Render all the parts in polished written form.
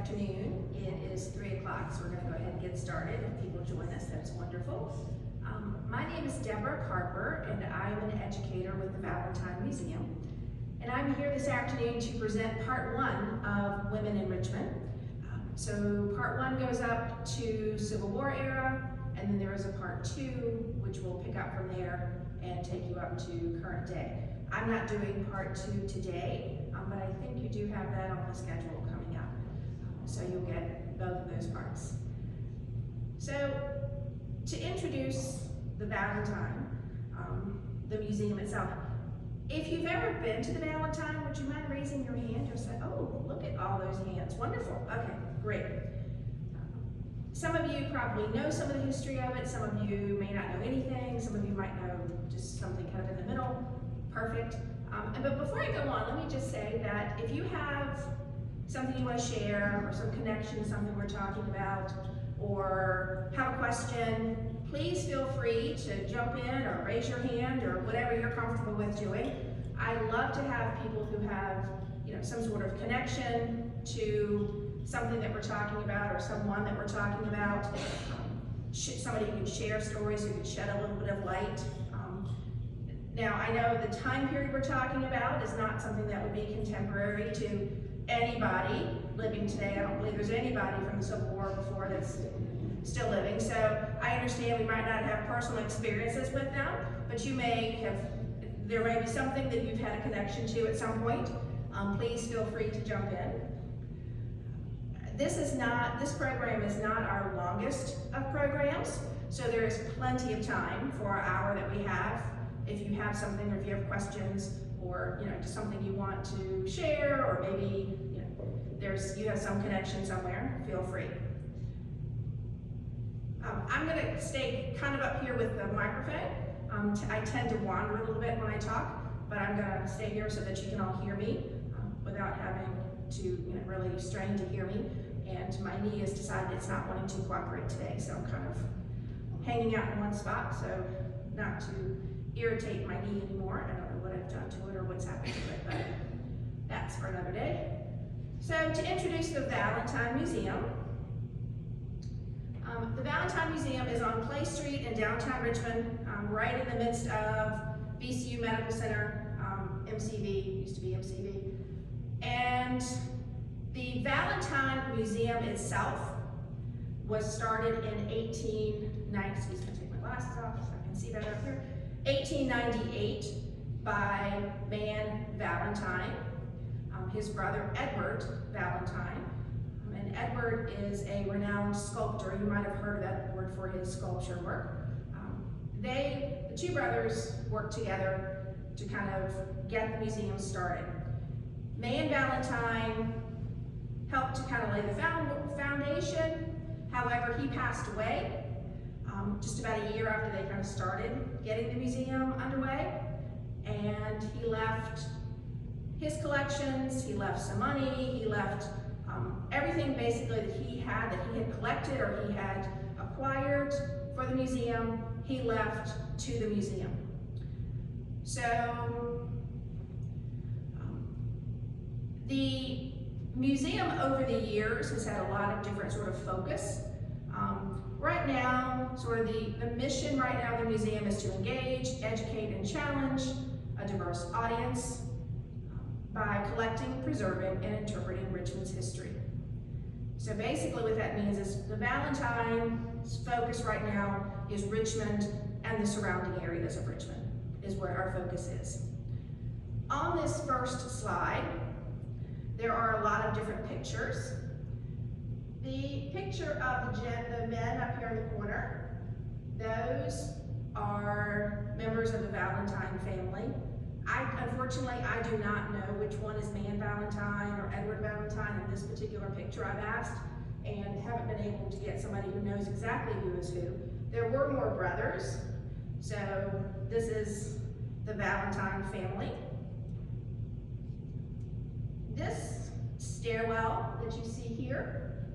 afternoon. It is 3 o'clock, so we're going to go ahead and get started. If people join us, that's wonderful. My name is Deborah Carper, and I'm an educator with the Valentine Museum. And I'm here this afternoon to present part one of Women in Richmond. So part one goes up to Civil War era, and then there is a part two, which will pick up from there and take you up to current day. I'm not doing part two today, but I think you do have that on the schedule coming up. So you'll get both of those parts. So to introduce the Valentine, the museum itself, if you've ever been to the Valentine, would you mind raising your hand? Or say, oh, look at all those hands. Wonderful. Okay, great. Some of you probably know some of the history of it. Some of you may not know anything. Some of you might know just something kind of in the middle. Perfect. But before I go on, let me just say that if you have something you want to share or some connection to something we're talking about or have a question, please feel free to jump in or raise your hand or whatever you're comfortable with doing. I love to have people who have, some sort of connection to something that we're talking about or someone that we're talking about. Somebody who can share stories, who can shed a little bit of light. Now, I know the time period we're talking about is not something that would be contemporary to anybody living today. I don't believe there's anybody from the Civil War before that's still living. So I understand we might not have personal experiences with them, but there may be something that you've had a connection to at some point. Please feel free to jump in. This program is not our longest of programs, so there is plenty of time for our hour that we have. If you have something, or if you have questions, or just something you want to share, or maybe you have some connection somewhere, feel free. I'm going to stay kind of up here with the microphone. I tend to wander a little bit when I talk, but I'm going to stay here so that you can all hear me without having to really strain to hear me. And my knee has decided it's not wanting to cooperate today, so I'm kind of hanging out in one spot, so not to irritate my knee anymore. I don't know what I've done to it or what's happened to it, but that's for another day. So to introduce the Valentine Museum, the Valentine Museum is on Clay Street in downtown Richmond, right in the midst of VCU Medical Center, MCV, used to be MCV. And the Valentine Museum itself was started in 1890, excuse me, take my glasses off so I can see better up here, 1898 by man Valentine, his brother Edward Valentine. And Edward is a renowned sculptor. You might have heard of Edward for his sculpture work. The two brothers worked together to kind of get the museum started. Man Valentine helped to kind of lay the foundation. However, he passed away just about a year after they kind of started getting the museum underway. And he left his collections, he left some money, he left everything basically that he had collected or he had acquired for the museum, he left to the museum. So the museum over the years has had a lot of different sort of focus. Right now, sort of the mission right now of the museum is to engage, educate, and challenge a diverse audience by collecting, preserving, and interpreting Richmond's history. So basically what that means is the Valentine's focus right now is Richmond and the surrounding areas of Richmond is where our focus is. On this first slide, there are a lot of different pictures. The picture of the men up here in the corner, those are members of the Valentine family. Unfortunately, I do not know which one is man Valentine or Edward Valentine in this particular picture I've asked, and haven't been able to get somebody who knows exactly who is who. There were more brothers, so this is the Valentine family. This stairwell that you see here,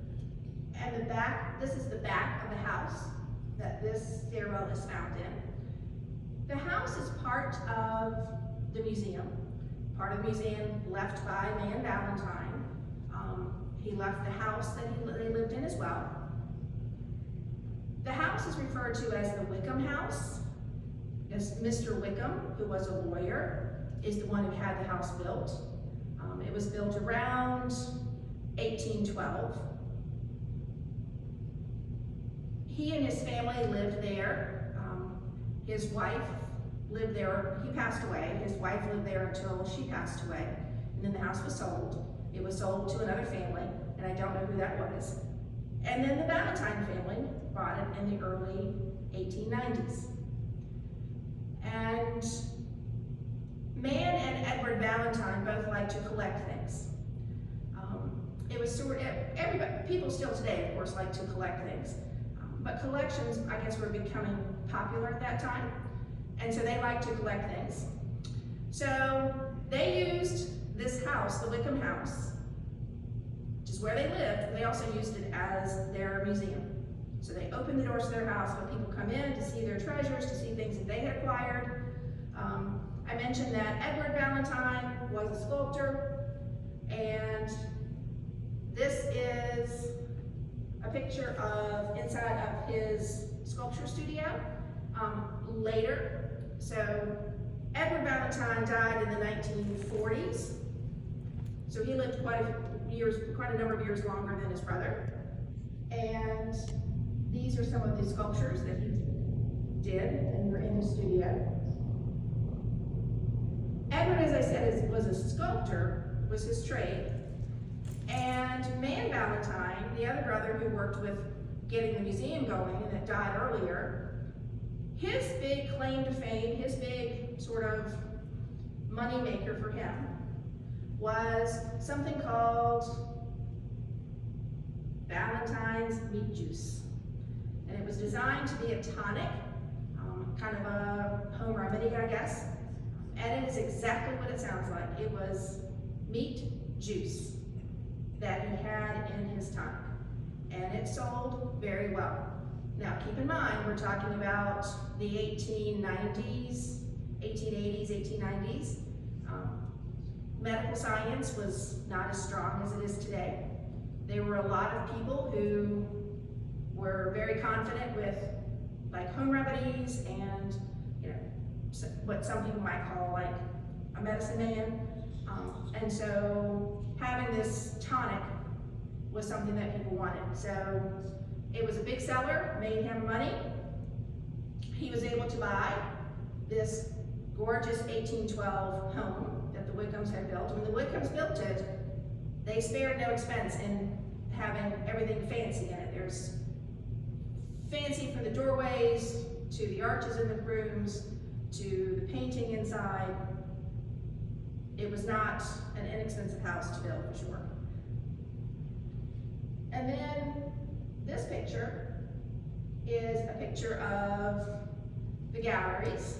and the back, this is the back of the house that this stairwell is found in. The house is part of the museum, part of the museum left by man Valentine. He left the house that they lived in as well. The house is referred to as the Wickham House, as Mr. Wickham, who was a lawyer, is the one who had the house built. It was built around 1812. He and his family lived there. His wife lived there. He passed away. His wife lived there until she passed away. And then the house was sold. It was sold to another family, and I don't know who that was. And then the Valentine family bought it in the early 1890s. And Man and Edward Valentine both liked to collect things. It was sort of, people still today, of course, like to collect things. But collections, I guess, were becoming popular at that time. And so they liked to collect things. So they used this house, the Wickham House, which is where they lived. They also used it as their museum. So they opened the doors to their house, let people come in to see their treasures, to see things that they had acquired. I mentioned that Edward Valentine was a sculptor, and this is a picture of inside of his sculpture studio later. So Edward Valentine died in the 1940s. So he lived quite a number of years longer than his brother. And these are some of the sculptures that he did and were in his studio. Edward, as I said, was a sculptor, was his trade. And Man Valentine, the other brother who worked with getting the museum going and that died earlier, his big claim to fame, his big sort of money maker for him was something called Valentine's meat juice. And it was designed to be a tonic, kind of a home remedy, I guess. And it is exactly what it sounds like. It was meat juice that he had in his tonic. And it sold very well. Now keep in mind, we're talking about the 1890s, 1880s, 1890s. Medical science was not as strong as it is today. There were a lot of people who were very confident with like home remedies and what some people might call like a medicine man. And so having this tonic was something that people wanted. So it was a big seller, made him money. He was able to buy this gorgeous 1812 home that the Wickhams had built. When the Wickhams built it, they spared no expense in having everything fancy in it. There's fancy from the doorways, to the arches in the rooms, to the painting inside. It was not an inexpensive house to build, for sure. And then this picture is a picture of the galleries.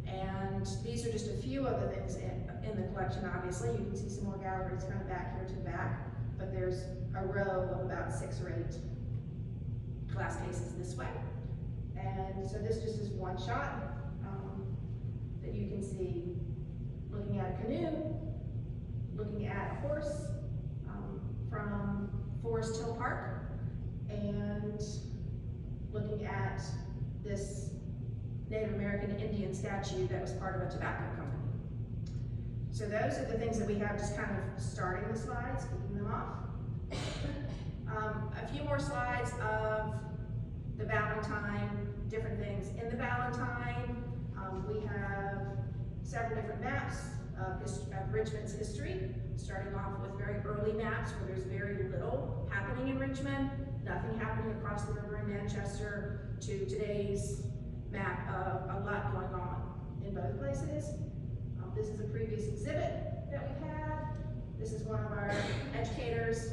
And these are just a few of the things in the collection, obviously. You can see some more galleries kind of back here to the back, but there's a row of about 6 or 8 glass cases this way. And so this just is one shot that you can see looking at a canoe, looking at a horse from Forest Hill Park, and looking at this Native American Indian statue that was part of a tobacco company. So those are the things that we have just kind of starting the slides, kicking them off. A few more slides of the Valentine, different things in the Valentine. We have several different maps of Richmond's history, starting off with very early maps where there's very little happening in Richmond, nothing happening across the river in Manchester, to today's map of a lot going on in both places. This is a previous exhibit that we've had. This is one of our educators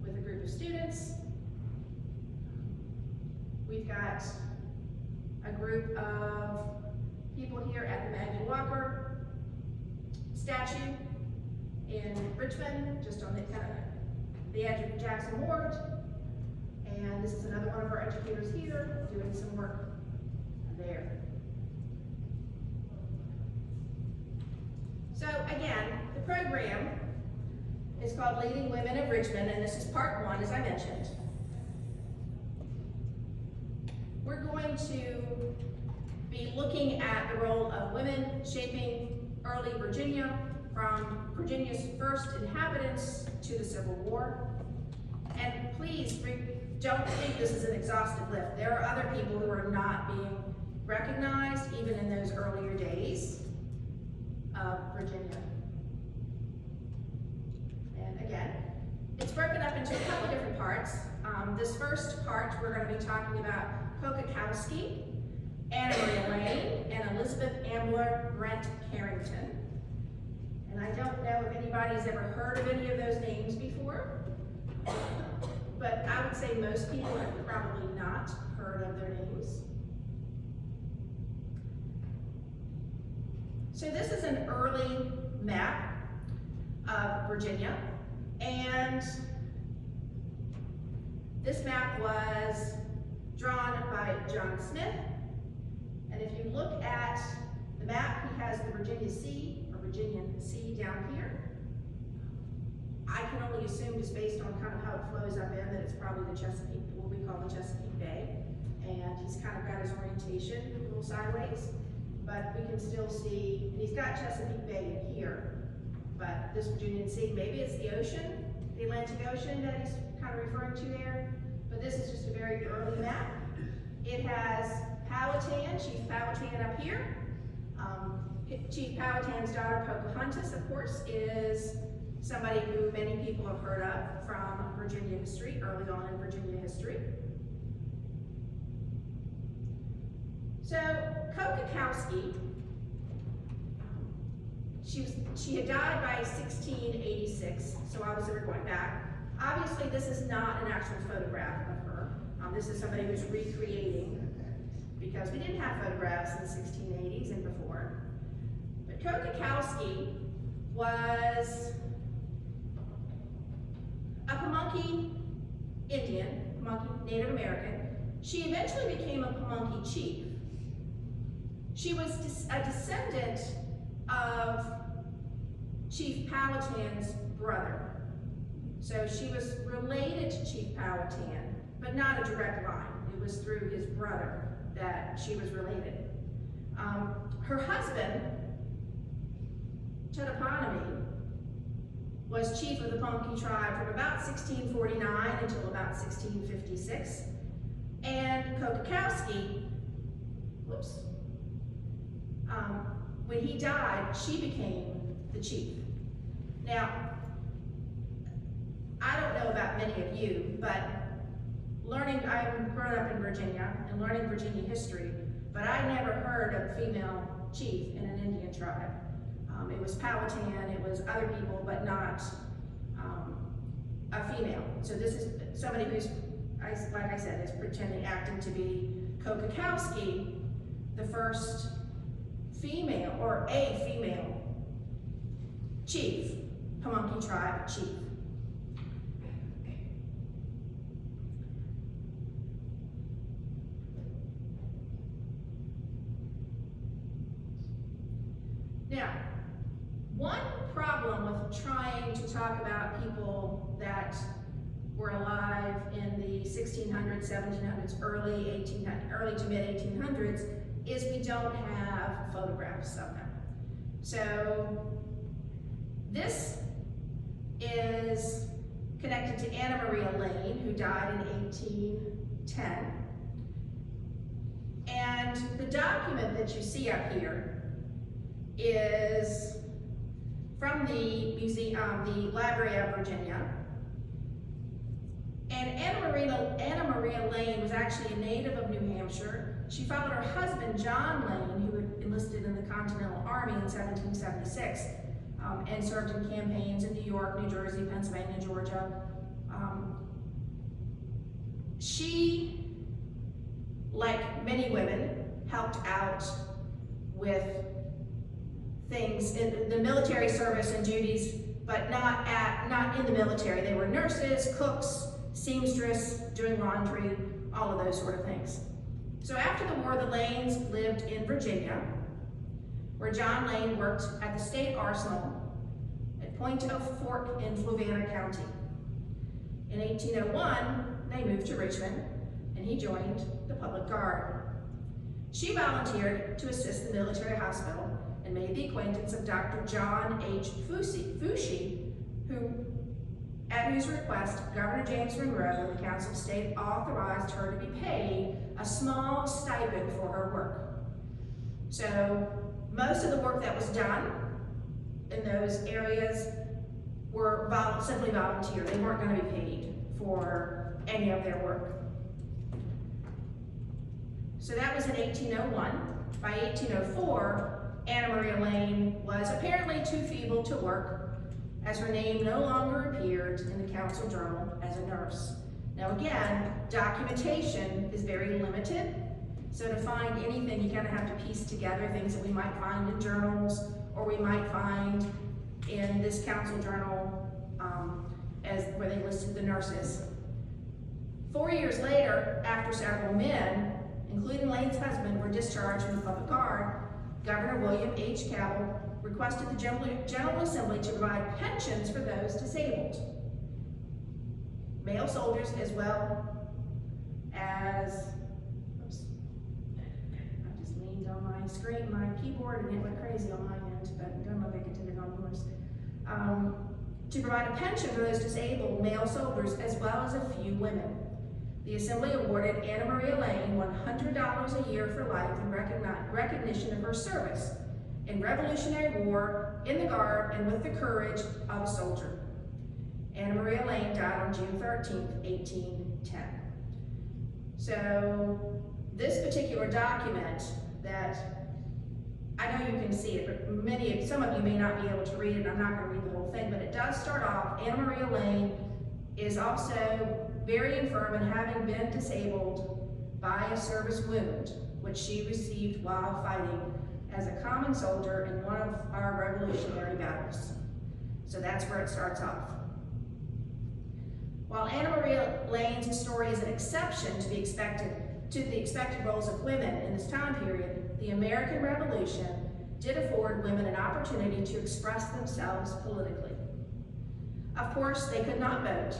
with a group of students. We've got a group of people here at the Maggie Walker statue in Richmond, just on the kind of the edge of Jackson Ward. And this is another one of our educators here doing some work there. So again, the program is called Leading Women of Richmond, and this is part 1, as I mentioned. We're going to be looking at the role of women shaping early Virginia, from Virginia's first inhabitants to the Civil War. And please don't think this is an exhaustive list. There are other people who are not being recognized even in those earlier days of Virginia. And again, it's broken up into a couple different parts. This first part, we're going to be talking about Kokakowski, Anna Maria Lane, and Elizabeth Ambler Brent Carrington. And I don't know if anybody's ever heard of any of those names before, but I would say most people have probably not heard of their names. So this is an early map of Virginia, and this map was drawn by John Smith. And if you look at the map, he has the Virginia Sea, or Virginian Sea down here. I can only assume, just based on kind of how it flows up in, that it's probably the Chesapeake, what we call the Chesapeake Bay. And he's kind of got his orientation a little sideways, but we can still see, and he's got Chesapeake Bay in here, but this Virginian Sea, maybe it's the ocean, the Atlantic Ocean that he's kind of referring to there, but this is just a very early map. It has Powhatan, Chief Powhatan up here. Chief Powhatan's daughter, Pocahontas, of course, is somebody who many people have heard of from Virginia history, early on in Virginia history. So, Kokakowski, she had died by 1686, so obviously we're going back. Obviously, this is not an actual photograph of her. This is somebody who's recreating, because we didn't have photographs in the 1680s and before. But Kokakowski was a Pamunkey Indian, Pamunkey Native American. She eventually became a Pamunkey chief. She was a descendant of Chief Powhatan's brother. So she was related to Chief Powhatan, but not a direct line. It was through his brother that she was related. Her husband, Chettaponemy, was chief of the Pamunkey tribe from about 1649 until about 1656. And Kokakowski, when he died, she became the chief. Now, I don't know about many of you, but I'm grown up in Virginia and learning Virginia history, but I never heard of a female chief in an Indian tribe. It was Powhatan, it was other people, but not a female. So this is somebody who's, like I said, is acting to be Kokakowski, the first female, or a female chief, Pamunkey tribe chief. Now, one problem with trying to talk about people that were alive in the 1600s, 1700s, early to mid 1800s is we don't have photographs of them. So this is connected to Anna Maria Lane, who died in 1810. And the document that you see up here is from the museum, the Library of Virginia. And Anna Maria Lane was actually a native of New Hampshire. She followed her husband, John Lane, who had enlisted in the Continental Army in 1776 and served in campaigns in New York, New Jersey, Pennsylvania, Georgia. She, like many women, helped out with things in the military service and duties, but not in the military. They were nurses, cooks, seamstress, doing laundry, all of those sort of things. So after the war, the Lanes lived in Virginia, where John Lane worked at the state arsenal. Point of Fork in Fluvanna County. In 1801, they moved to Richmond, and he joined the Public Guard. She volunteered to assist the military hospital and made the acquaintance of Dr. John H. Fushi, at whose request Governor James Monroe and the Council of State authorized her to be paid a small stipend for her work. So most of the work that was done in those areas were simply volunteer. They weren't going to be paid for any of their work. So that was in 1801. By 1804, Anna Maria Lane was apparently too feeble to work, as her name no longer appeared in the Council Journal as a nurse. Now again, documentation is very limited, so to find anything, you kind of have to piece together things that we might find in journals, or we might find in this Council Journal where they listed the nurses. 4 years later, after several men, including Lane's husband, were discharged from the Public Guard, Governor William H. Cabell requested the General Assembly to provide pensions for those disabled, male soldiers as well as, oops, I just leaned on my screen, my keyboard, and it went crazy on my end, but I don't know if I can do it on yours. To provide a pension for those disabled male soldiers as well as a few women. The Assembly awarded Anna Maria Lane $100 a year for life in recognition of her service in Revolutionary War, in the Guard, and with the courage of a soldier. Anna Maria Lane died on June 13th, 1810. So this particular document that, I know you can see it, but some of you may not be able to read it. I'm not going to read the whole thing, but it does start off, Anna Maria Lane is also very infirm and having been disabled by a service wound, which she received while fighting as a common soldier in one of our Revolutionary battles. So that's where it starts off. While Anna Maria Lane's story is an exception to the expected roles of women in this time period, the American Revolution did afford women an opportunity to express themselves politically. Of course, they could not vote.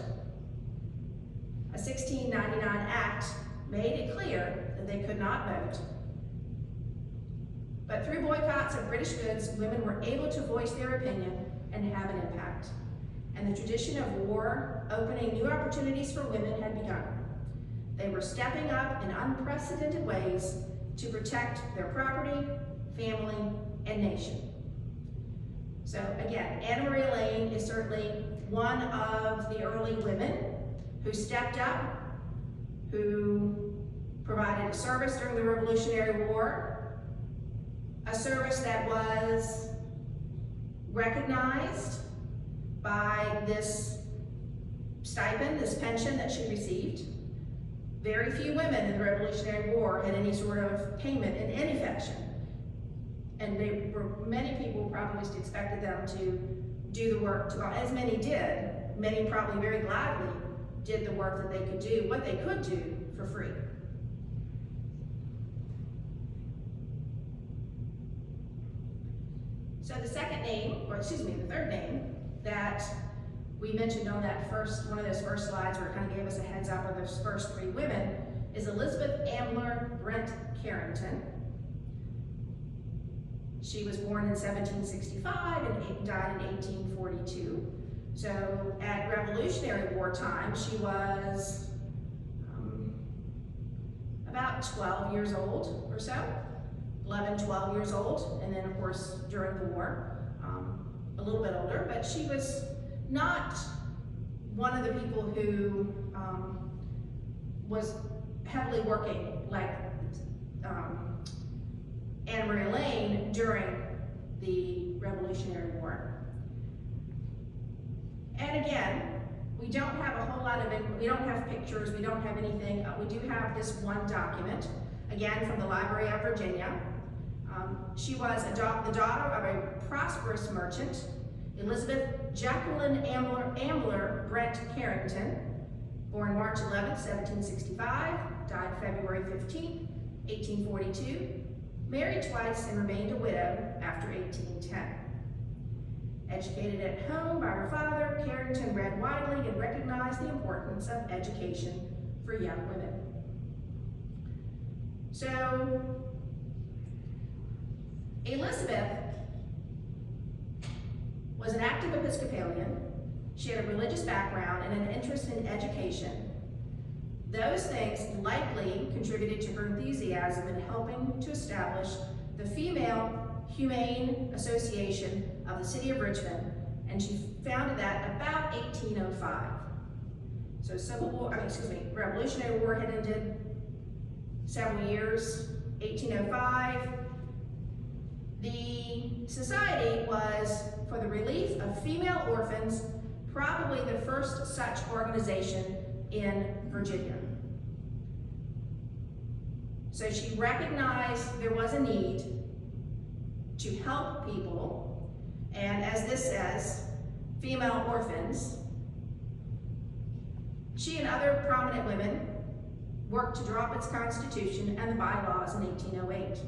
A 1699 act made it clear that they could not vote. But through boycotts of British goods, women were able to voice their opinion and have an impact. And the tradition of war opening new opportunities for women had begun. They were stepping up in unprecedented ways to protect their property, family, and nation. So again, Anna Maria Lane is certainly one of the early women who stepped up, who provided a service during the Revolutionary War, a service that was recognized by this stipend, this pension that she received. Very few women in the Revolutionary War had any sort of payment in any fashion. And many people probably just expected them to do the work, as many did. Many probably very gladly did the work that they could do, what they could do for free. So the third name that we mentioned on that one of those first slides where it kind of gave us a heads up of those first three women is Elizabeth Ambler Brent Carrington. She was born in 1765 and died in 1842. So at Revolutionary War time, she was about 12 years old or so, 11, 12 years old, and then of course during the war, a little bit older, but she was not one of the people who was heavily working like Anna Maria Lane during the Revolutionary War. And again, we don't have a whole lot of it, we don't have pictures, we don't have anything. We do have this one document, again from the Library of Virginia. She was the daughter of a prosperous merchant, Elizabeth Jacqueline Ambler Brent Carrington, born March 11, 1765, died February 15, 1842, married twice and remained a widow after 1810. Educated at home by her father, Carrington read widely and recognized the importance of education for young women. So, Elizabeth was an active Episcopalian. She had a religious background and an interest in education. Those things likely contributed to her enthusiasm in helping to establish the Female Humane Association of the City of Richmond, and she founded that about 1805. So Revolutionary War had ended several years, 1805. The society was for the relief of female orphans, probably the first such organization in Virginia. So she recognized there was a need to help people, and as this says, female orphans. She and other prominent women worked to draw up its constitution and the bylaws in 1808.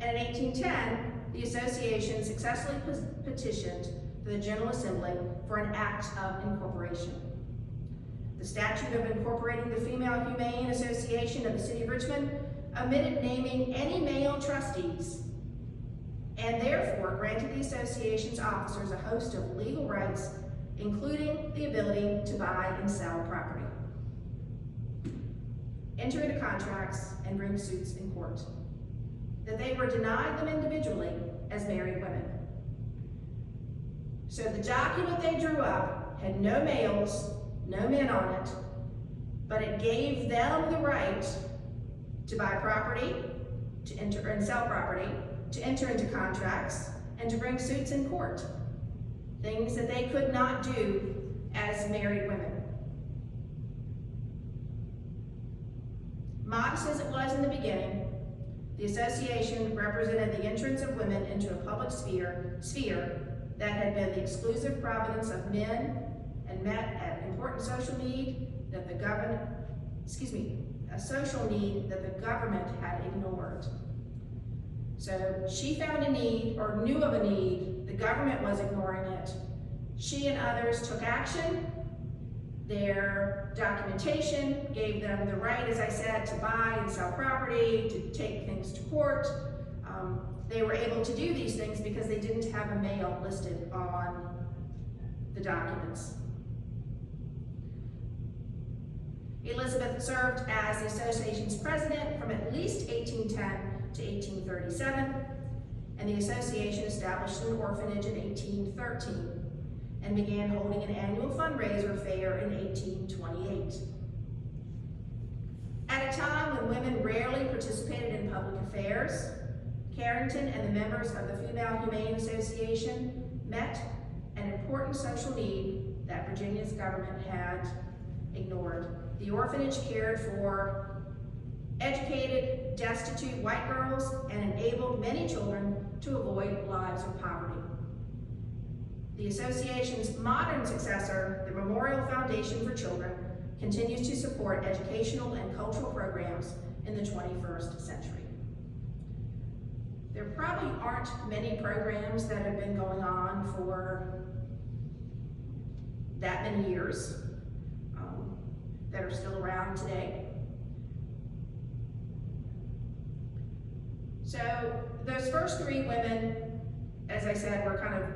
And in 1810, the association successfully petitioned the General Assembly for an act of incorporation. The statute of incorporating the Female Humane Association of the City of Richmond omitted naming any male trustees, and therefore granted the association's officers a host of legal rights, including the ability to buy and sell property, enter into contracts, and bring suits in court. That they were denied them individually as married women. So the document they drew up had no males, no men on it, but it gave them the right to buy property, to enter and sell property, to enter into contracts, and to bring suits in court. Things that they could not do as married women. Modest as it was in the beginning, the association represented the entrance of women into a public sphere that had been the exclusive providence of men and met an important social need that the government had ignored. So she found a need, or knew of a need, the government was ignoring it. She and others took action. Their documentation gave them the right, as I said, to buy and sell property, to take things to court. They were able to do these things because they didn't have a male listed on the documents. Elizabeth served as the association's president from at least 1810 to 1837, and the association established an orphanage in 1813 and began holding an annual fundraiser fair in 1828. At a time when women rarely participated in public affairs, Carrington and the members of the Female Humane Association met an important social need that Virginia's government had ignored. The orphanage cared for educated, destitute white girls and enabled many children to avoid lives of poverty. The association's modern successor, the Memorial Foundation for Children, continues to support educational and cultural programs in the 21st century. There probably aren't many programs that have been going on for that many years that are still around today. So those first three women, as I said, were kind of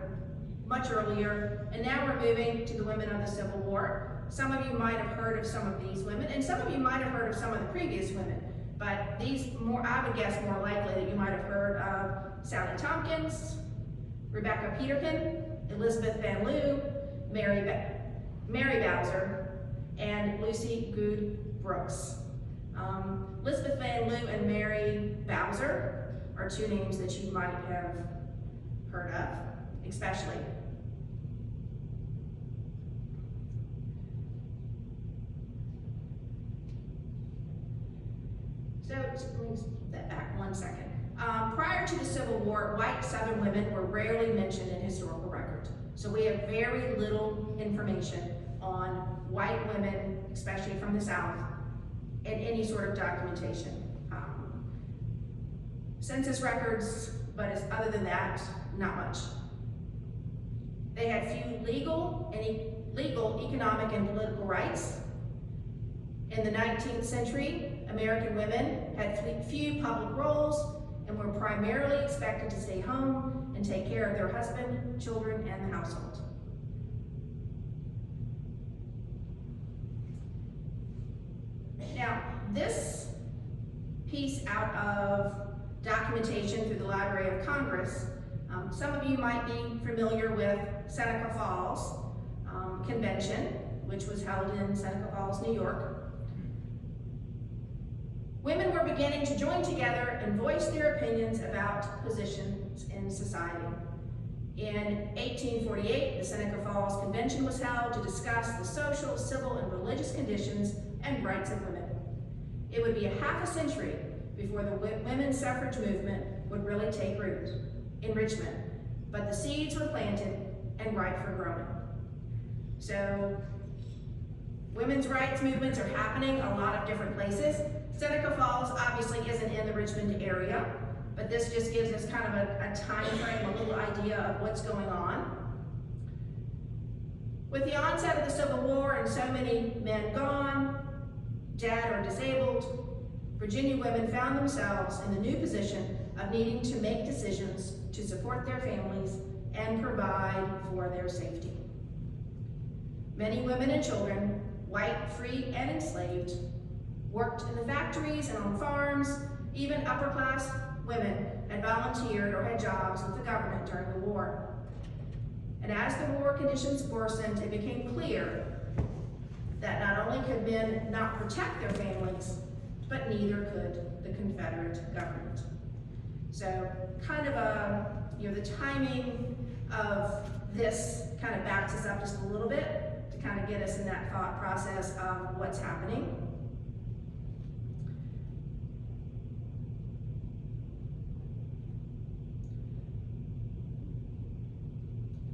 much earlier, and now we're moving to the women of the Civil War. Some of you might have heard of some of these women, and some of you might have heard of some of the previous women, but these I would guess more likely that you might have heard of Sally Tompkins, Rebecca Peterkin, Elizabeth Van Lew, Mary Bowser, and Lucy Good Brooks. Elizabeth Van Lew and Mary Bowser are two names that you might have heard of, especially. So let me step back 1 second. Prior to the Civil War, white Southern women were rarely mentioned in historical records. So we have very little information on white women, especially from the South, in any sort of documentation. Census records, but other than that, not much. They had few legal, economic, and political rights. In the 19th century, American women had few public roles and were primarily expected to stay home and take care of their husband, children, and the household. Now, this piece out of documentation through the Library of Congress, some of you might be familiar with Seneca Falls Convention, which was held in Seneca Falls, New York. Women were beginning to join together and voice their opinions about positions in society. In 1848, the Seneca Falls Convention was held to discuss the social, civil, and religious conditions and rights of women. It would be a half a century before the women's suffrage movement would really take root in Richmond, but the seeds were planted and ripe for growing. So, women's rights movements are happening a lot of different places. Seneca Falls obviously isn't in the Richmond area, but this just gives us kind of a time frame, a little idea of what's going on. With the onset of the Civil War and so many men gone, dead, or disabled, Virginia women found themselves in the new position of needing to make decisions to support their families and provide for their safety. Many women and children, white, free, and enslaved, worked in the factories and on farms. Even upper-class women had volunteered or had jobs with the government during the war. And as the war conditions worsened, it became clear that not only could men not protect their families, but neither could the Confederate government. So kind of the timing of this kind of backs us up just a little bit to kind of get us in that thought process of what's happening.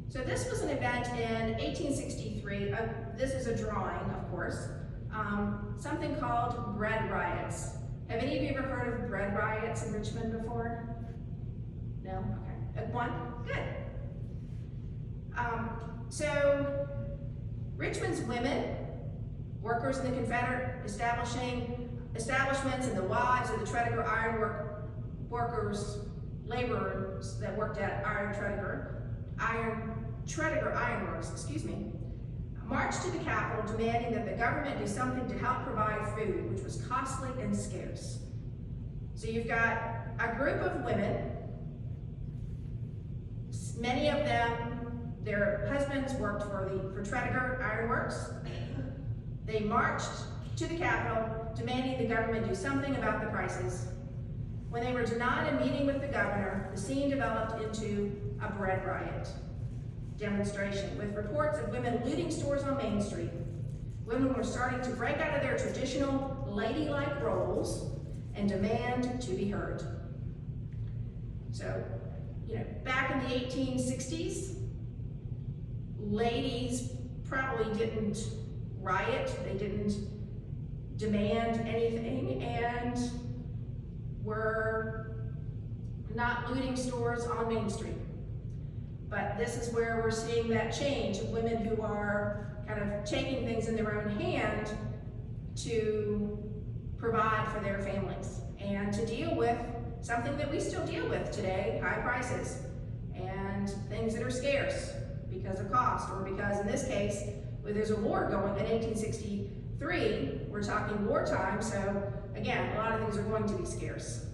So this was an event in 1863. This is a drawing, of course. Something called bread riots. Have any of you ever heard of bread riots in Richmond before? No? Okay. One? Good. So Richmond's women, workers in the Confederate establishments, and the wives of the Tredegar laborers that worked at Tredegar Ironworks, marched to the Capitol demanding that the government do something to help provide food, which was costly and scarce. So you've got a group of women, many of them, their husbands worked for Tredegar Ironworks. They marched to the Capitol demanding the government do something about the prices. When they were denied a meeting with the governor, the scene developed into a bread riot demonstration with reports of women looting stores on Main Street. Women were starting to break out of their traditional ladylike roles and demand to be heard. So, back in the 1860s, ladies probably didn't riot, they didn't demand anything, and were not looting stores on Main Street. But this is where we're seeing that change of women who are kind of taking things in their own hand to provide for their families and to deal with something that we still deal with today, high prices and things that are scarce because of cost, or because in this case, where there's a war going in 1863, we're talking wartime, so again, a lot of things are going to be scarce.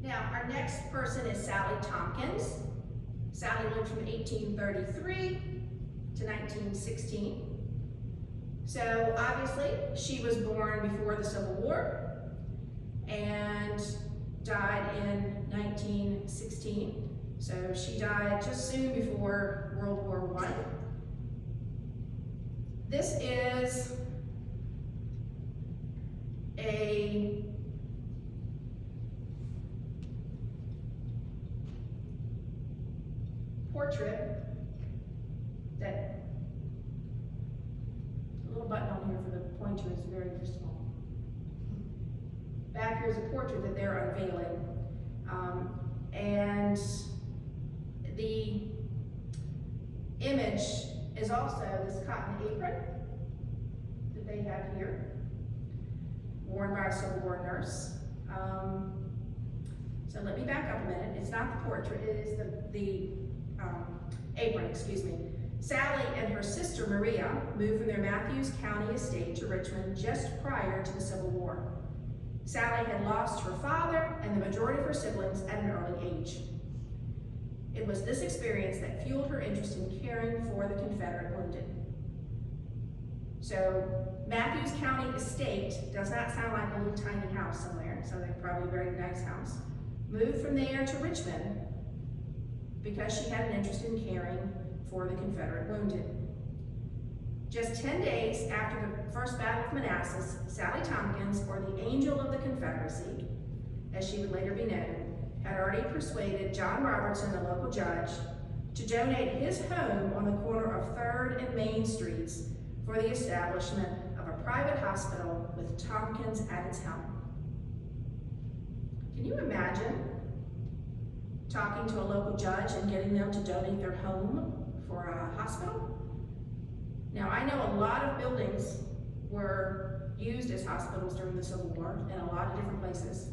Now, our next person is Sally Tompkins. Sally lived from 1833 to 1916. So obviously, she was born before the Civil War and died in 1916. So she died just soon before World War I. This is a portrait that the little button on here for the pointer is very useful. Back back here is a portrait that they're unveiling. And the image is also this cotton apron that they have here, worn by a Civil War nurse. So let me back up a minute. It's not the portrait, it is the apron, excuse me. Sally and her sister Maria moved from their Matthews County estate to Richmond just prior to the Civil War. Sally had lost her father and the majority of her siblings at an early age. It was this experience that fueled her interest in caring for the Confederate wounded. So Matthews County estate does not sound like a little tiny house somewhere, so they're probably a very nice house. Moved from there to Richmond because she had an interest in caring for the Confederate wounded. Just 10 days after the First Battle of Manassas, Sally Tompkins, or the Angel of the Confederacy, as she would later be known, had already persuaded John Robertson, the local judge, to donate his home on the corner of 3rd and Main Streets for the establishment of a private hospital with Tompkins at its helm. Can you imagine talking to a local judge and getting them to donate their home for a hospital? Now, I know a lot of buildings were used as hospitals during the Civil War in a lot of different places.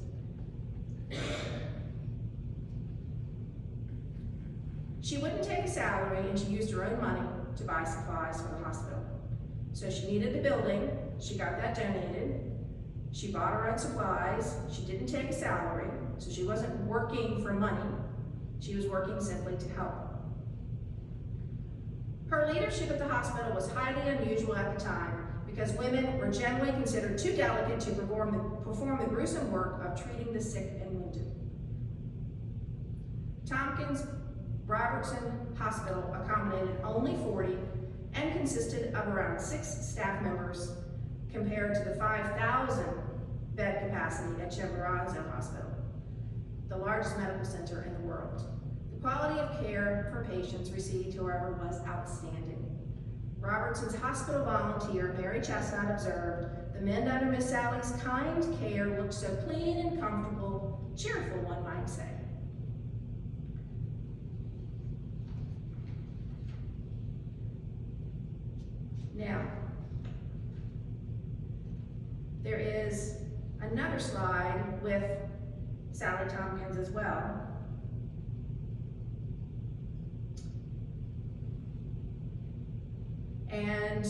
She wouldn't take a salary, and she used her own money to buy supplies for the hospital. So she needed the building, she got that donated, she bought her own supplies, she didn't take a salary, so she wasn't working for money, she was working simply to help. Her leadership at the hospital was highly unusual at the time because women were generally considered too delicate to perform the gruesome work of treating the sick and wounded. Tompkins Robertson Hospital accommodated only 40 and consisted of around 6 staff members compared to the 5,000 bed capacity at Chimborazo Hospital, the largest medical center in the world. The quality of care for patients received, however, was outstanding. Robertson's hospital volunteer, Mary Chestnut, observed, "The men under Miss Sally's kind care looked so clean and comfortable, cheerful, one might say." Now, there is another slide with Sally Tompkins as well. And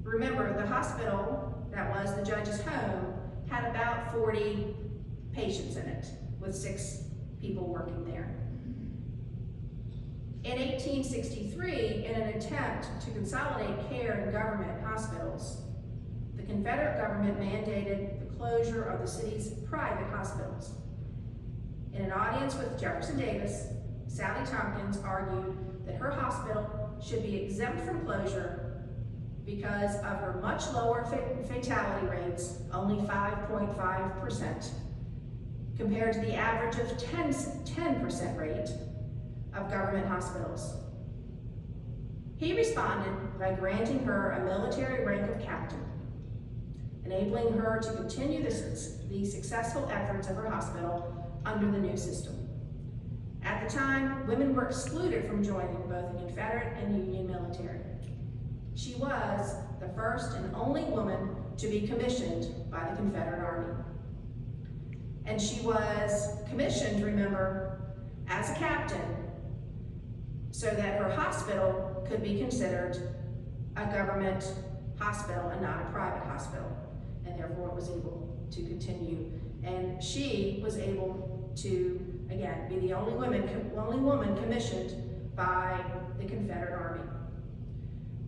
remember, the hospital that was the judge's home had about 40 patients in it, with 6 people working there. In 1863, in an attempt to consolidate care in government hospitals, the Confederate government mandated the closure of the city's private hospitals. In an audience with Jefferson Davis, Sally Tompkins argued that her hospital should be exempt from closure because of her much lower fatality rates, only 5.5%, compared to the average of 10% rate of government hospitals. He responded by granting her a military rank of captain, enabling her to continue the successful efforts of her hospital under the new system. At the time, women were excluded from joining both the Confederate and Union military. She was the first and only woman to be commissioned by the Confederate Army. And she was commissioned, remember, as a captain, so that her hospital could be considered a government hospital and not a private hospital, and therefore it was able to continue. And she was able to, again, be the only woman commissioned by the Confederate Army.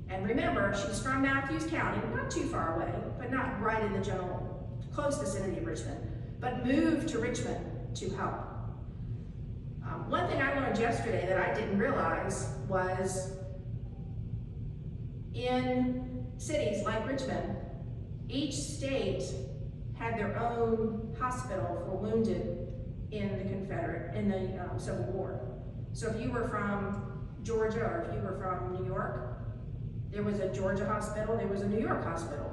And remember, she's from Matthews County, not too far away, but not right in the general close vicinity of Richmond, but moved to Richmond to help. One thing I learned yesterday that I didn't realize was in cities like Richmond, each state had their own hospital for wounded in the Civil War. So if you were from Georgia or if you were from New York, there was a Georgia hospital, there was a New York hospital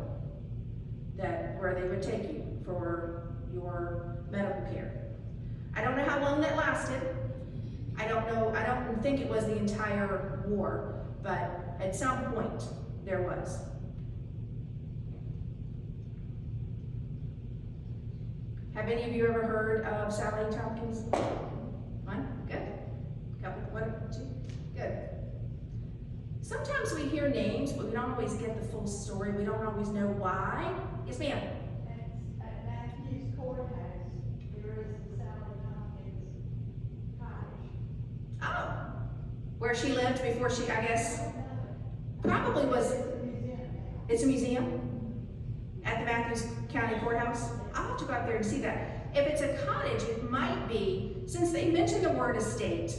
where they would take you for your medical care. I don't know how long that lasted. I don't think it was the entire war, but at some point there was. Have any of you ever heard of Sally Tompkins? One? Good. Couple? One? Two? Good. Sometimes we hear names, but we don't always get the full story. We don't always know why. Yes, ma'am? At Matthew's courthouse, there is a Sally Tompkins cottage. Oh. Where she lived before she, I guess, probably was. It's a museum? At the Matthews County Courthouse? I'll have to go out there and see that. If it's a cottage, it might be, since they mentioned the word estate,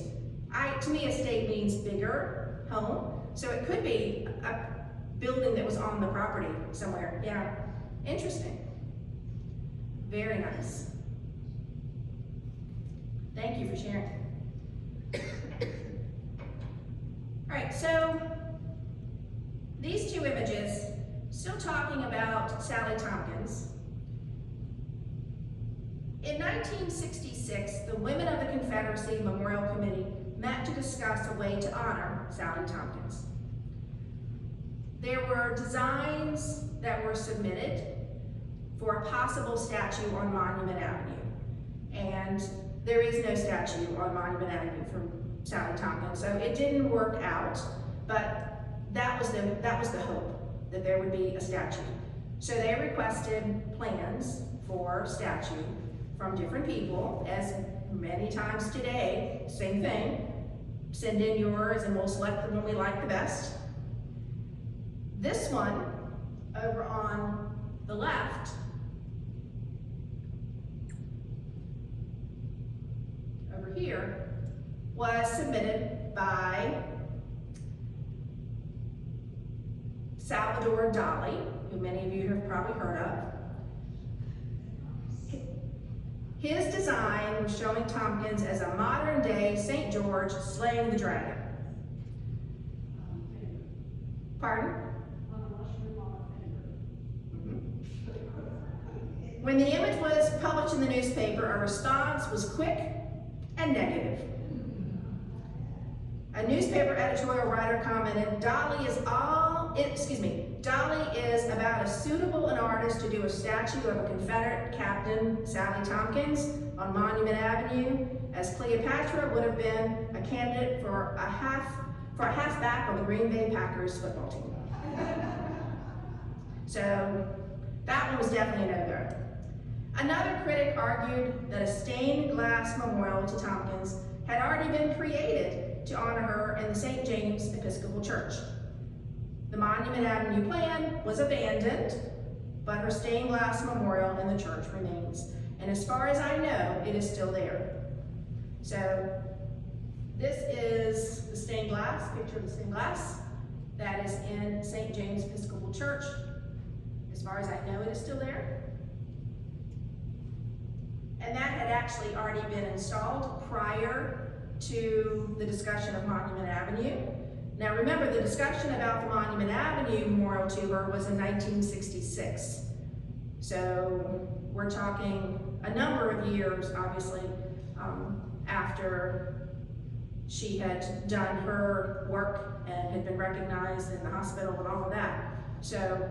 to me estate means bigger, home. So it could be a building that was on the property somewhere. Yeah, interesting. Very nice. Thank you for sharing. All right, so these two images, still talking about Sally Tompkins. In 1966, the Women of the Confederacy Memorial Committee met to discuss a way to honor Sally Tompkins. There were designs that were submitted for a possible statue on Monument Avenue. And there is no statue on Monument Avenue for Sally Tompkins, so it didn't work out, but that was the hope, that there would be a statue. So they requested plans for statue from different people, as many times today, same thing. Send in yours and we'll select the one we like the best. This one, over on the left, over here, was submitted by Salvador Dali, who many of you have probably heard of. His design was showing Tompkins as a modern-day St. George slaying the dragon. Pardon? When the image was published in the newspaper, a response was quick and negative. A newspaper editorial writer commented, Dali is about as suitable an artist to do a statue of a Confederate Captain Sally Tompkins on Monument Avenue as Cleopatra would have been a candidate for a halfback on the Green Bay Packers football team. So that one was definitely a no-go. Another critic argued that a stained glass memorial to Tompkins had already been created to honor her in the St. James Episcopal Church. The Monument Avenue plan was abandoned, but her stained glass memorial in the church remains. And as far as I know, it is still there. So this is the stained glass, picture of the stained glass, that is in St. James Episcopal Church. As far as I know, it is still there. And that had actually already been installed prior to the discussion of Monument Avenue. Now remember, the discussion about the Monument Avenue memorial to her was in 1966. So we're talking a number of years, obviously, after she had done her work and had been recognized in the hospital and all of that. So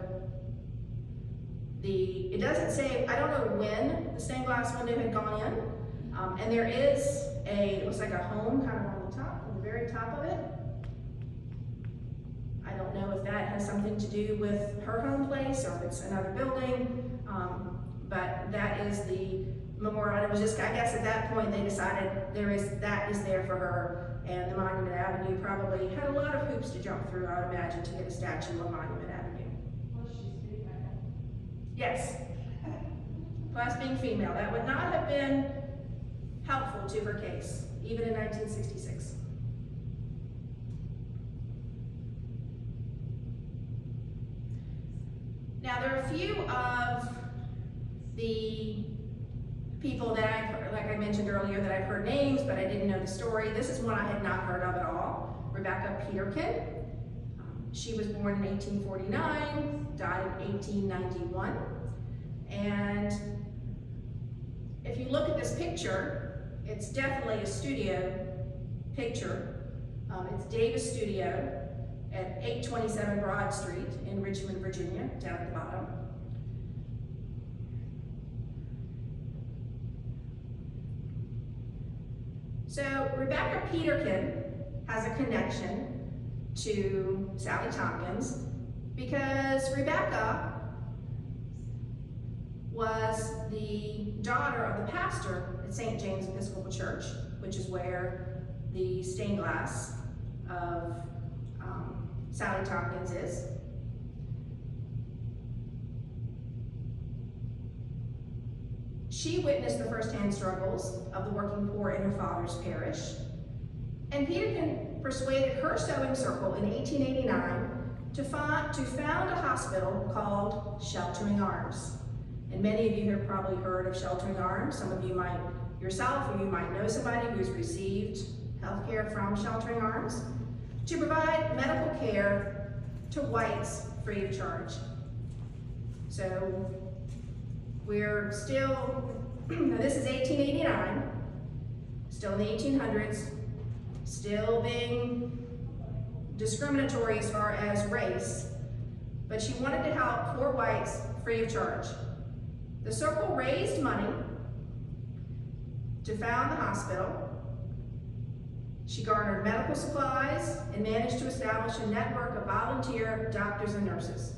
it doesn't say, I don't know when the stained glass window had gone in. And there is it looks like a home kind of on the top, on the very top of it. I don't know if that has something to do with her home place or if it's another building, but that is the memorial. It was just, I guess at that point they decided that is there for her, and the Monument Avenue probably had a lot of hoops to jump through, I would imagine, to get a statue on Monument Avenue. Was she female? Yes. Plus being female, that would not have been helpful to her case, even in 1966. Now, there are a few of the people that I've heard, like I mentioned earlier, that I've heard names, but I didn't know the story. This is one I had not heard of at all. Rebecca Peterkin. She was born in 1849, died in 1891. And If you look at this picture, it's definitely a studio picture. It's Davis Studio at 827 Broad Street in Richmond, Virginia, down at the bottom. So Rebecca Peterkin has a connection to Sally Tompkins because Rebecca was the daughter of the pastor at St. James Episcopal Church, which is where the stained glass of Sally Tompkins is. She witnessed the firsthand struggles of the working poor in her father's parish, and Peterkin persuaded her sewing circle in 1889 to found a hospital called Sheltering Arms. And many of you have probably heard of Sheltering Arms. Some of you might yourself, or you might know somebody who's received health care from Sheltering Arms, to provide medical care to whites free of charge. So we're still, now this is 1889, still in the 1800s, still being discriminatory as far as race, but she wanted to help poor whites free of charge. The circle raised money to found the hospital. She garnered medical supplies and managed to establish a network of volunteer doctors and nurses.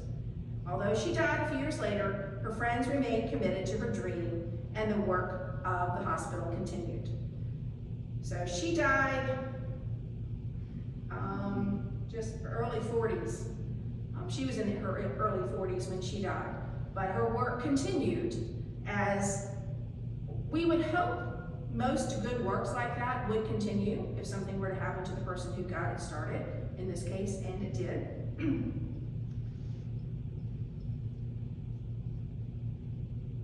Although she died a few years later, her friends remained committed to her dream, and the work of the hospital continued. So she died just early 40s. She was in her early 40s when she died, but her work continued, as we would hope most good works like that would continue if something were to happen to the person who got it started, in this case, and it did.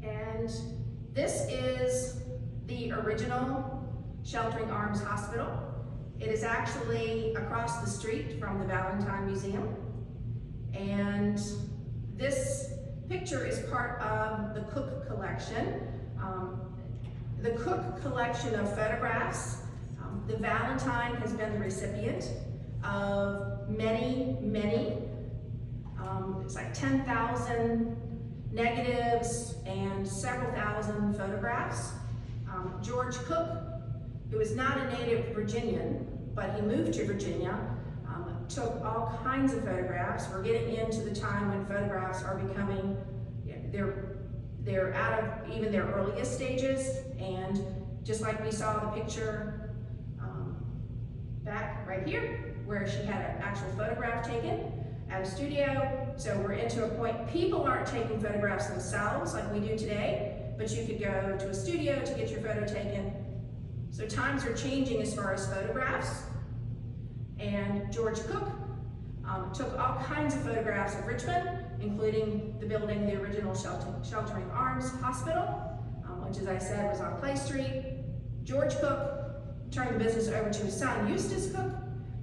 And this is the original Sheltering Arms Hospital. It is actually across the street from the Valentine Museum. And this picture is part of the Cook collection. The Cook collection of photographs. The Valentine has been the recipient of many, it's like 10,000 negatives and several thousand photographs. George Cook, who is not a native Virginian, but he moved to Virginia, took all kinds of photographs. We're getting into the time when photographs are becoming, they're out of even their earliest stages, and just like we saw the picture back right here, where she had an actual photograph taken at a studio. So we're into a point, people aren't taking photographs themselves like we do today, but you could go to a studio to get your photo taken. So times are changing as far as photographs. And George Cook took all kinds of photographs of Richmond, including the building, the original Sheltering Arms Hospital, which, as I said, was on Clay Street. George Cook turned the business over to his son, Eustace Cook,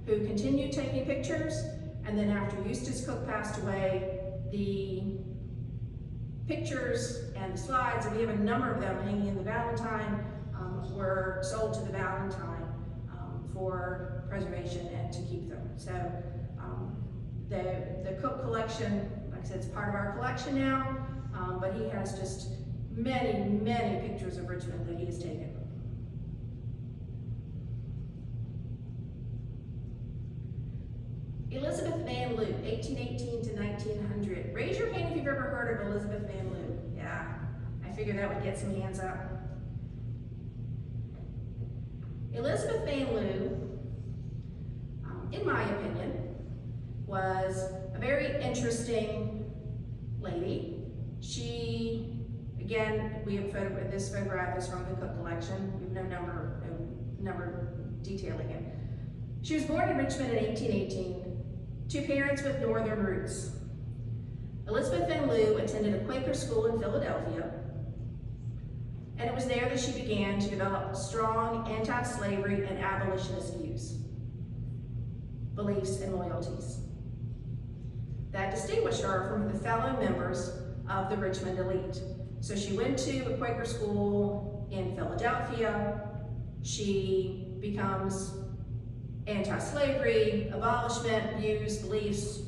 who continued taking pictures. And then after Eustace Cook passed away, the pictures and the slides, and we have a number of them hanging in the Valentine, were sold to the Valentine for preservation and to keep them. So the Cook collection, like I said, it's part of our collection now, but he has just many pictures of Richmond that he has taken. Elizabeth Van Loo, 1818 to 1900. Raise your hand if you've ever heard of Elizabeth Van Loo. Yeah, I figured that would get some hands up. Elizabeth Van Loo, in my opinion, was a very interesting lady. She, again, this photograph is from the Cook collection. We have no number detailing it. She was born in Richmond in 1818 to parents with northern roots. Elizabeth Van Loo attended a Quaker school in Philadelphia, and it was there that she began to develop strong anti-slavery and abolitionist views, beliefs, and loyalties that distinguished her from the fellow members of the Richmond elite. So she went to a Quaker school, in Philadelphia. She becomes anti-slavery, abolishment, views, beliefs,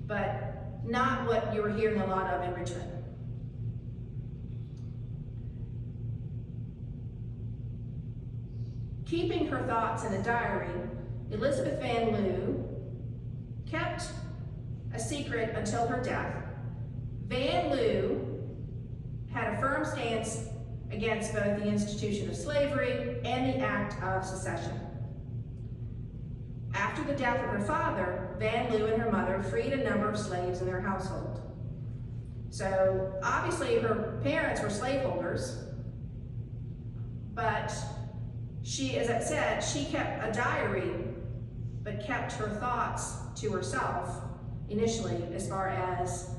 but not what you were hearing a lot of in Richmond. Keeping her thoughts in a diary, Elizabeth Van Loo kept a secret until her death. Van Loo had a firm stance against both the institution of slavery and the act of secession. After the death of her father, Van Loo and her mother freed a number of slaves in their household. So obviously her parents were slaveholders, but she, as I said, she kept a diary, but kept her thoughts to herself initially as far as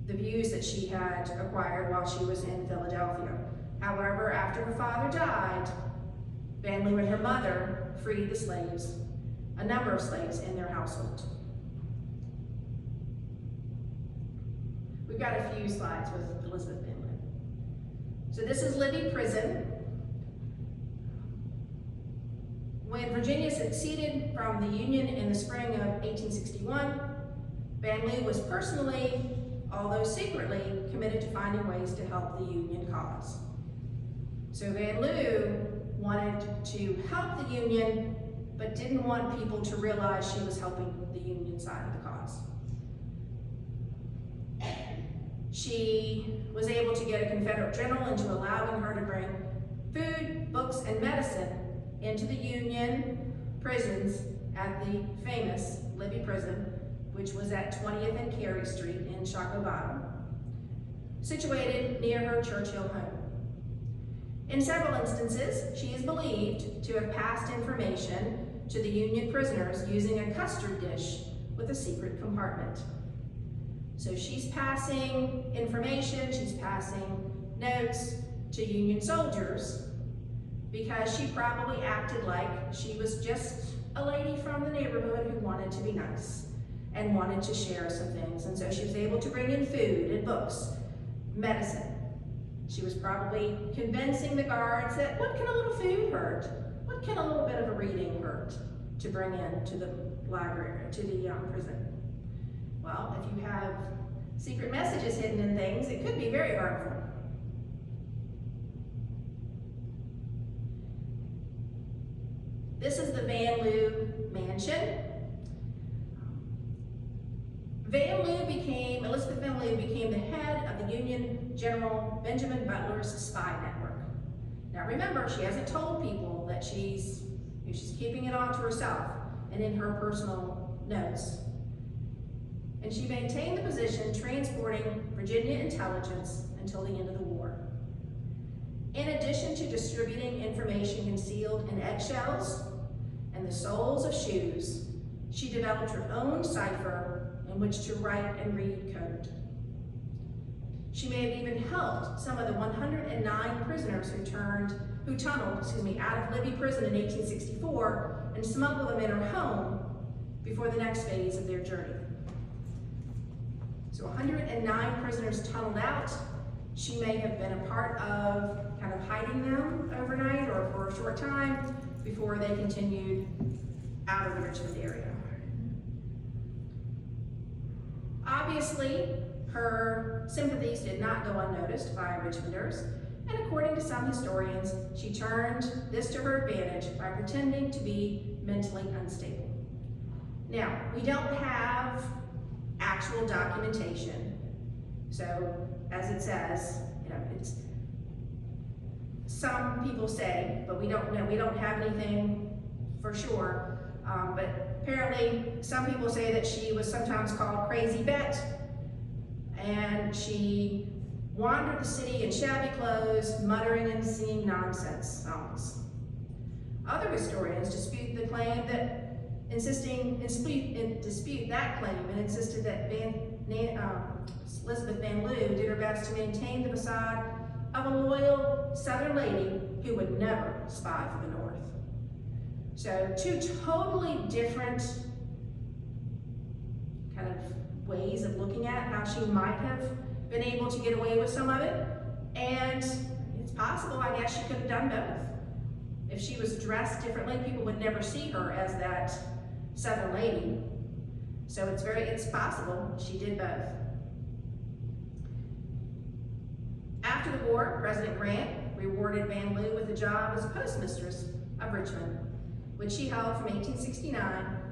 the views that she had acquired while she was in Philadelphia. However, after her father died, Van Loo and her mother freed the slaves, a number of slaves in their household. We've got a few slides with Elizabeth Van Loo. So this is Libby Prison. When Virginia seceded from the Union in the spring of 1861, Van Loo was personally, although secretly, committed to finding ways to help the Union cause. So Van Loo wanted to help the Union, but didn't want people to realize she was helping the Union side of the cause. She was able to get a Confederate general into allowing her to bring food, books, and medicine into the Union prisons at the famous Libby Prison, which was at 20th and Carey Street in Shockoe Bottom, situated near her Churchill home. In several instances, she is believed to have passed information to the Union prisoners using a custard dish with a secret compartment. So she's passing information, she's passing notes to Union soldiers because she probably acted like she was just a lady from the neighborhood who wanted to be nice and wanted to share some things. And so she was able to bring in food and books, medicine. She was probably convincing the guards that what can a little food hurt? What can a little bit of a reading hurt to bring in to the library, to the prison? Well, if you have secret messages hidden in things, it could be very harmful. This is the Van Loo mansion. Elizabeth Van Loo became the head of the Union General Benjamin Butler's spy network. Now remember, she hasn't told people that she's keeping it all to herself and in her personal notes. And she maintained the position transporting Virginia intelligence until the end of the war. In addition to distributing information concealed in eggshells and the soles of shoes, she developed her own cipher in which to write and read code. She may have even helped some of the 109 prisoners who tunneled out of Libby Prison in 1864 and smuggled them in her home before the next phase of their journey. So 109 prisoners tunneled out. She may have been a part of kind of hiding them overnight or for a short time before they continued out of the Richmond area. Obviously, her sympathies did not go unnoticed by Richmonders, and according to some historians, she turned this to her advantage by pretending to be mentally unstable. Now, we don't have actual documentation, so as it says, it's some people say, but we don't know, we don't have anything for sure. But apparently, some people say that she was sometimes called Crazy Bet, and she wandered the city in shabby clothes, muttering and singing nonsense songs. Other historians dispute that claim and insisted that Elizabeth Van Loo did her best to maintain the facade of a loyal Southern lady who would never spy for the North. So two totally different kind of ways of looking at how she might have been able to get away with some of it, and it's possible, I guess, she could have done both. If she was dressed differently, people would never see her as that Southern lady. So it's possible she did both. After the war, President Grant rewarded Van Loo with a job as postmistress of Richmond, which she held from 1869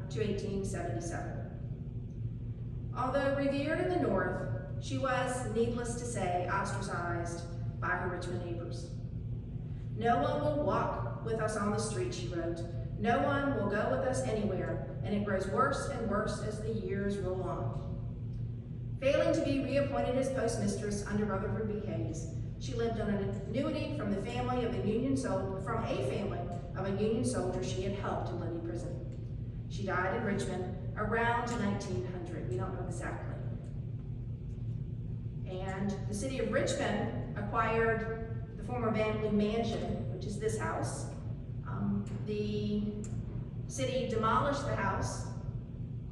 to 1877. Although revered in the North, she was, needless to say, ostracized by her Richmond neighbors. "No one will walk with us on the street," she wrote. "No one will go with us anywhere, and it grows worse and worse as the years roll on." Failing to be reappointed as postmistress under Rutherford B. Hayes, she lived on an annuity from a family of a Union soldier she had helped in Libby Prison. She died in Richmond around 1900. We don't know exactly. And the city of Richmond acquired the former Van Loo Mansion, which is this house. The city demolished the house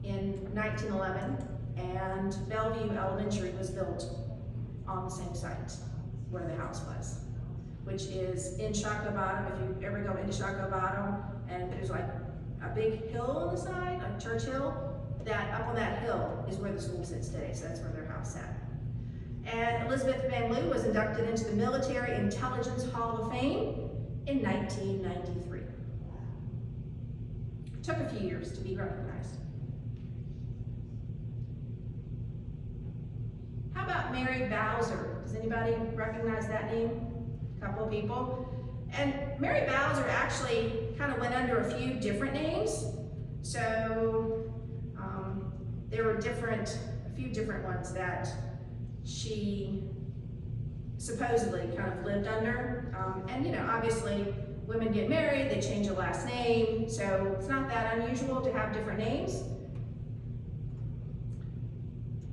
in 1911, and Bellevue Elementary was built on the same site where the house was, which is in Shockoe Bottom. If you ever go into Shockoe Bottom, and there's like a big hill on the side, like Church Hill, that up on that hill is where the school sits today, so that's where their house sat. And Elizabeth Van Loo was inducted into the Military Intelligence Hall of Fame in 1993. It took a few years to be recognized. How about Mary Bowser? Does anybody recognize that name? A couple of people. And Mary Bowser actually kind of went under a few different names. So there were a few different ones that she supposedly kind of lived under. And obviously women get married, they change their last name, so it's not that unusual to have different names.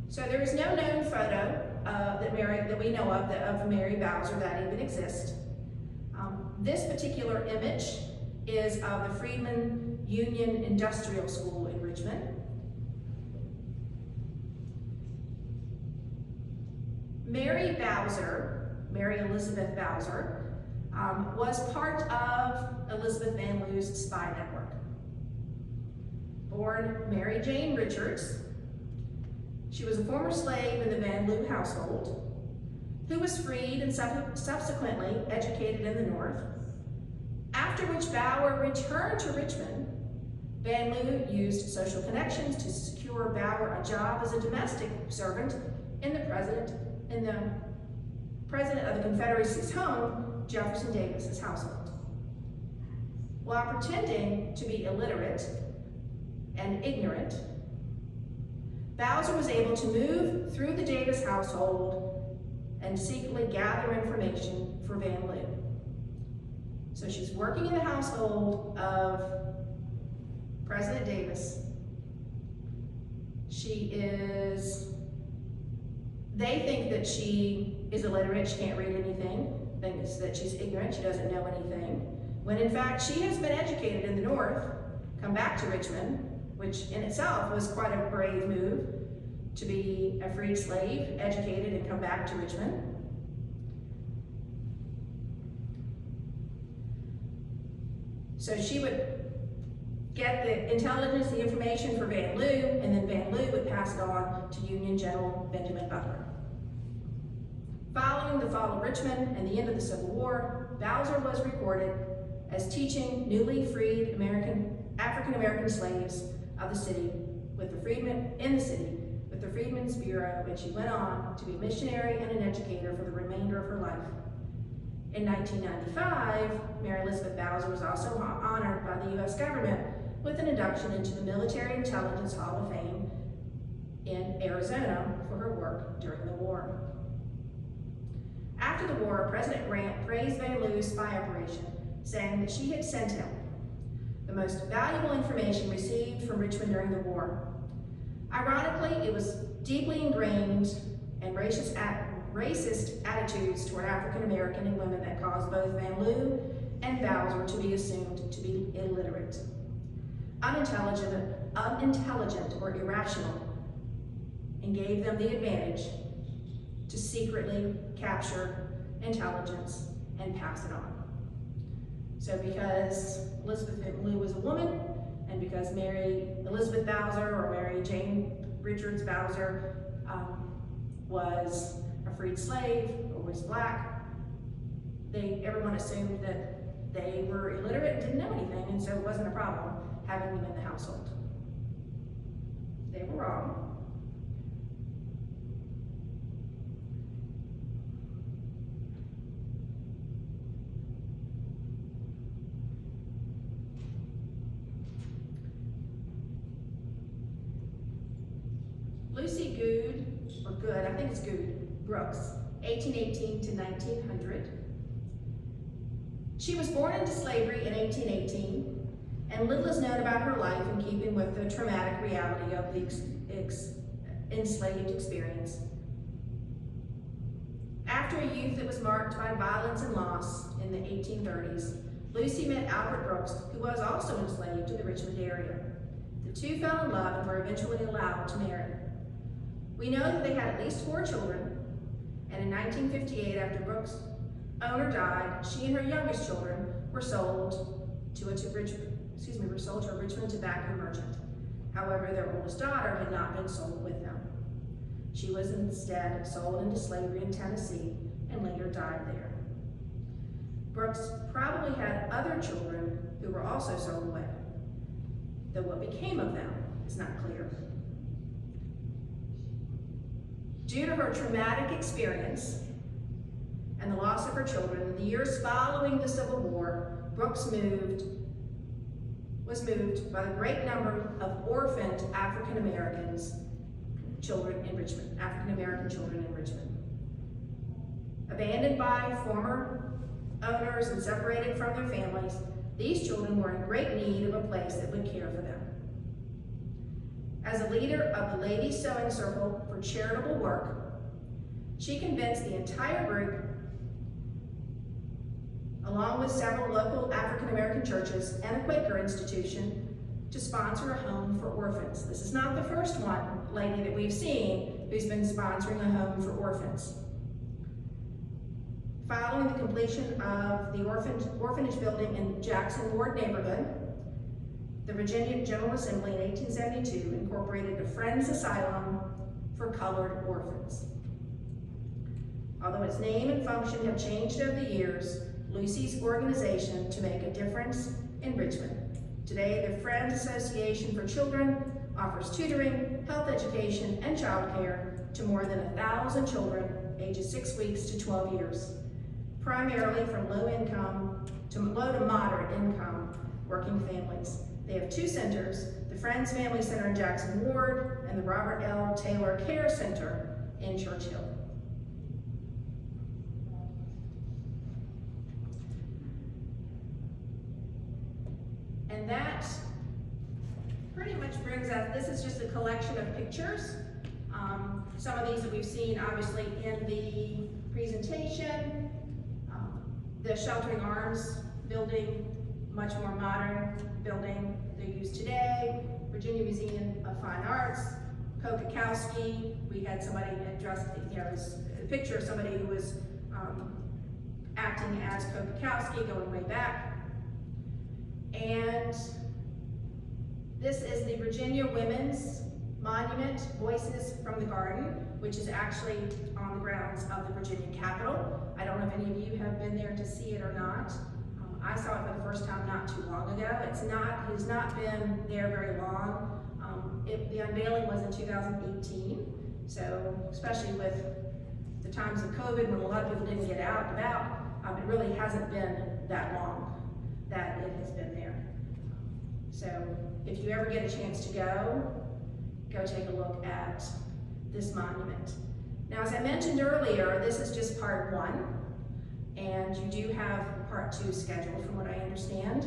So there is no known photo that we know of Mary Bowser that even exists. This particular image is of the Freedman Union Industrial School in Richmond. Mary Bowser, Mary Elizabeth Bowser, was part of Elizabeth Van Loo's spy network. Born Mary Jane Richards, she was a former slave in the Van Loo household, who was freed and subsequently educated in the North. After which Bauer returned to Richmond, Van Loo used social connections to secure Bauer a job as a domestic servant in the President of the Confederacy's home, Jefferson Davis's household. While pretending to be illiterate and ignorant, Bowser was able to move through the Davis household and secretly gather information for Van Loo. So she's working in the household of President Davis. They think that she is illiterate, she can't read anything, thinks that she's ignorant, she doesn't know anything, when in fact she has been educated in the North, come back to Richmond, which in itself was quite a brave move, to be a freed slave, educated, and come back to Richmond. So she would get the intelligence, the information for Van Loo, and then Van Loo would pass it on to Union General Benjamin Butler. Following the fall of Richmond and the end of the Civil War, Bowser was recorded as teaching newly freed African-American slaves of the city with the Freedmen's Bureau, and she went on to be a missionary and an educator for the remainder of her life. In 1995, Mary Elizabeth Bowser was also honored by the U.S. government with an induction into the Military Intelligence Hall of Fame in Arizona for her work during the war. After the war, President Grant praised Van Loo's spy operation, saying that she had sent him the most valuable information received from Richmond during the war. Ironically, it was deeply ingrained and racist attitudes toward African American and women that caused both Van Loo and Bowser to be assumed to be illiterate, unintelligent or irrational, and gave them the advantage to secretly capture intelligence and pass it on. So because Elizabeth Lou was a woman, and because Mary Elizabeth Bowser or Mary Jane Richards Bowser was a freed slave or was black, everyone assumed that they were illiterate and didn't know anything, and so it wasn't a problem having them in the household. They were wrong. Lucy Good, I think it's Good, Brooks, 1818 to 1900. She was born into slavery in 1818, and little is known about her life in keeping with the traumatic reality of the enslaved experience. After a youth that was marked by violence and loss in the 1830s, Lucy met Albert Brooks, who was also enslaved in the Richmond area. The two fell in love and were eventually allowed to marry. We know that they had at least 4 children, and in 1958, after Brooks' owner died, she and her youngest children were sold to a Richmond tobacco merchant. However, their oldest daughter had not been sold with them. She was instead sold into slavery in Tennessee and later died there. Brooks probably had other children who were also sold away, though what became of them is not clear. Due to her traumatic experience and the loss of her children, in the years following the Civil War, Brooks was moved by the great number of orphaned African American children in Richmond. Abandoned by former owners and separated from their families, these children were in great need of a place that would care for them. As a leader of the Ladies Sewing Circle for charitable work, she convinced the entire group, along with several local African American churches and a Quaker institution, to sponsor a home for orphans. This is not the first lady that we've seen who's been sponsoring a home for orphans. Following the completion of the orphanage building in Jackson Ward neighborhood, the Virginia General Assembly in 1872 incorporated a Friends Asylum for colored orphans. Although its name and function have changed over the years, Lucy's organization to make a difference in Richmond. Today, the Friends Association for Children offers tutoring, health education, and childcare to more than 1,000 children ages 6 weeks to 12 years, primarily from low to moderate income working families. They have 2 centers, the Friends Family Center in Jackson Ward and the Robert L. Taylor Care Center in Churchill. And that pretty much brings us, this is just a collection of pictures. Some of these that we've seen obviously in the presentation. The Sheltering Arms building, much more modern building they use today. Virginia Museum of Fine Arts, Kokakowski. We had somebody dressed, a picture of somebody who was acting as Kokakowski going way back. And this is the Virginia Women's Monument, Voices from the Garden, which is actually on the grounds of the Virginia Capitol. I don't know if any of you have been there to see it or not. I saw it for the first time not too long ago. It has not been there very long. The unveiling was in 2018, so especially with the times of COVID when a lot of people didn't get out and about, it really hasn't been that long that it has been there. So if you ever get a chance to go take a look at this monument. Now, as I mentioned earlier, this is just part 1, and you do have part 2 scheduled from what I understand.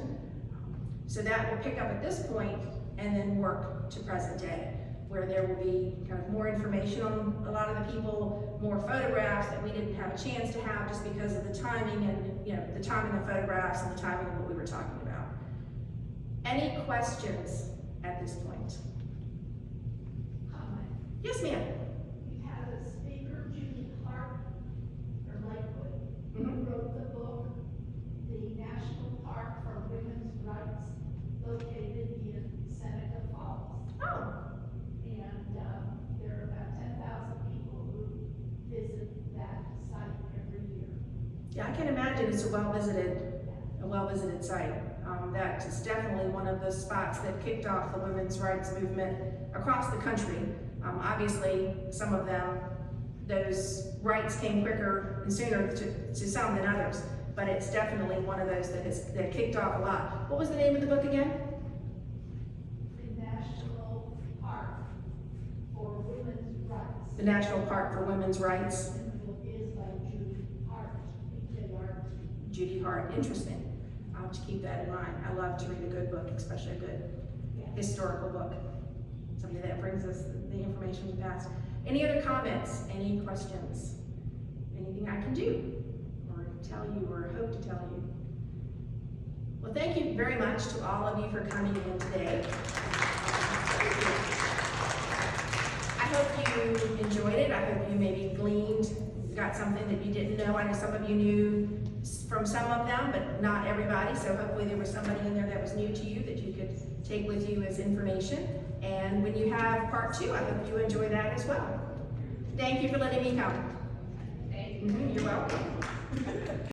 So that will pick up at this point and then work to present day, where there will be kind of more information on a lot of the people, more photographs that we didn't have a chance to have just because of the timing and the timing of photographs and the timing of what we were talking about. Any questions at this point? Yes, ma'am. You have a speaker, Judy Clark, from Lakewood, who wrote the book Yeah, I can imagine it's a well-visited site. That is definitely one of the spots that kicked off the women's rights movement across the country. Obviously, some of them, those rights came quicker and sooner to some than others, but it's definitely one of those that kicked off a lot. What was the name of the book again? The National Park for Women's Rights. The National Park for Women's Rights. And the book is by Judy Hart, H-A-R-T. Judy Hart, interesting. I'll have to keep that in mind. I love to read a good book, especially a good historical book. Something that brings us the information we past. Any other comments? Any questions? Anything I can do or tell you or hope to tell you? Well, thank you very much to all of you for coming in today. I hope you enjoyed it. I hope you maybe gleaned, got something that you didn't know. I know some of you knew from some of them, but not everybody. So hopefully there was somebody in there that was new to you that you could take with you as information. And when you have part 2, I hope you enjoy that as well. Thank you for letting me come. Thank you. You're welcome.